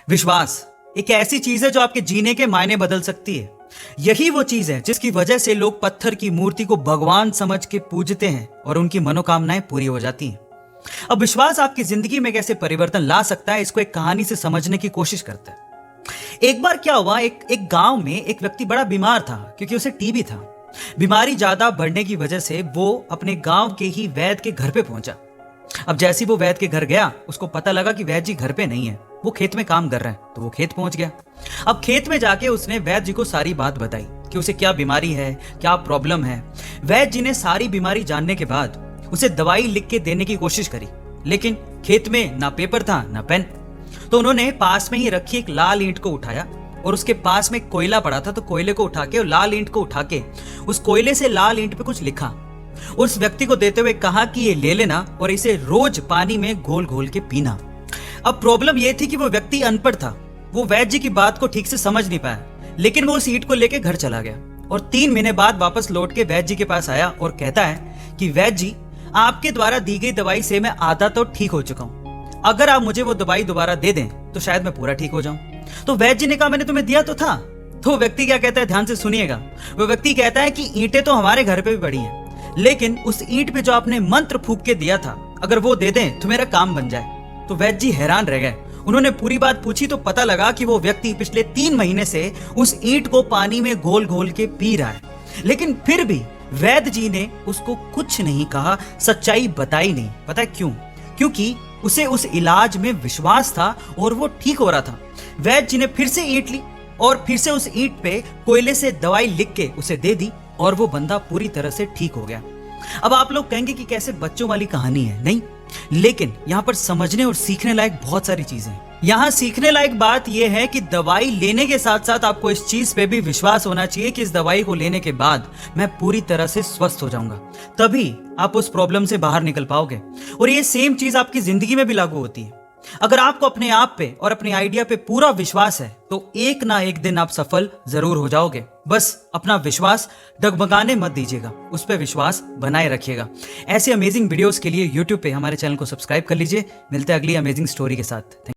विश्वास एक ऐसी चीज है जो आपके जीने के मायने बदल सकती है। यही वो चीज है जिसकी वजह से लोग पत्थर की मूर्ति को भगवान समझ के पूजते हैं और उनकी मनोकामनाएं पूरी हो जाती हैं। अब विश्वास आपकी जिंदगी में कैसे परिवर्तन ला सकता है, इसको एक कहानी से समझने की कोशिश करते हैं। एक बार क्या हुआ, एक गांव में एक व्यक्ति बड़ा बीमार था क्योंकि उसे टीबी था। बीमारी ज्यादा बढ़ने की वजह से वो अपने गांव के ही वैद्य के घर पे पहुंचा। अब जैसे वो वैद्य के घर गया, उसको पता लगा कि वैद्य जी घर पे नहीं है, वो खेत में काम कर रहे हैं। तो वो खेत पहुंच गया। अब खेत में जाके उसने वैद्य जी को सारी बात बताई कि उसे क्या बीमारी है, क्या प्रॉब्लम है। वैद्य जी ने सारी बीमारी जानने के बाद उसे दवाई लिख के देने की कोशिश करी, लेकिन खेत में ना पेपर था ना पेन। तो उन्होंने पास में ही रखी एक लाल ईंट को उठाया और उसके पास में कोयला पड़ा था, तो कोयले को उठा के और लाल ईंट को उठा के उस कोयले से लाल ईंट पे कुछ लिखा। उस व्यक्ति को देते हुए कहा कि ये ले लेना और इसे रोज पानी में घोल घोल के पीना। अब प्रॉब्लम यह थी कि वो व्यक्ति अनपढ़ था, वो वैद्य जी की बात को ठीक से समझ नहीं पाया, लेकिन वो उस ईंट को लेके घर चला गया और 3 महीने बाद वापस लौट के वैद्य जी के पास आया और कहता है कि वैद्य जी, आपके द्वारा दी गई दवाई से मैं आधा तो ठीक हो चुका हूँ। अगर आप मुझे वो दवाई दोबारा दे दें तो शायद मैं पूरा ठीक हो जाऊं। तो वैद्य जी ने कहा, मैंने तुम्हें दिया तो था। तो व्यक्ति क्या कहता है, ध्यान से सुनिएगा। वो व्यक्ति कहता है कि ईंटें तो हमारे घर पे भी पड़ी हैं, लेकिन उस ईंट पे जो आपने मंत्र फूंक के दिया था, अगर वो दे दें तो मेरा काम बन जाए। तो वैद्य जी हैरान रह गए। उन्होंने पूरी बात पूछी तो पता लगा कि वो व्यक्ति पिछले 3 महीने से उस ईंट को पानी में घोल घोल के पी रहा है, लेकिन फिर भी वैद्य जी ने उसको कुछ नहीं कहा, सच्चाई बताई नहीं। पता है क्यों? क्योंकि उसे उस इलाज में विश्वास था और वो ठीक हो रहा था। वैद्य जी ने फिर से ईंट ली और फिर से उस ईंट पे कोयले से दवाई लिख के उसे दे दी और वो बंदा पूरी तरह से ठीक हो गया। अब आप लोग कहेंगे कि कैसे बच्चों वाली कहानी है, नहीं, लेकिन यहाँ पर समझने और सीखने लायक बहुत सारी चीजें हैं। यहाँ सीखने लायक बात यह है कि दवाई लेने के साथ साथ आपको इस चीज पे भी विश्वास होना चाहिए कि इस दवाई को लेने के बाद मैं पूरी तरह से स्वस्थ हो जाऊंगा, तभी आप उस प्रॉब्लम से बाहर निकल पाओगे। और ये सेम चीज आपकी जिंदगी में भी लागू होती है। अगर आपको अपने आप पे और अपने आइडिया पे पूरा विश्वास है तो एक ना एक दिन आप सफल जरूर हो जाओगे। बस अपना विश्वास डगमगाने मत दीजिएगा, उस पर विश्वास बनाए रखिएगा। ऐसे अमेजिंग वीडियोस के लिए YouTube पे हमारे चैनल को सब्सक्राइब कर लीजिए। मिलते हैं अगली अमेजिंग स्टोरी के साथ।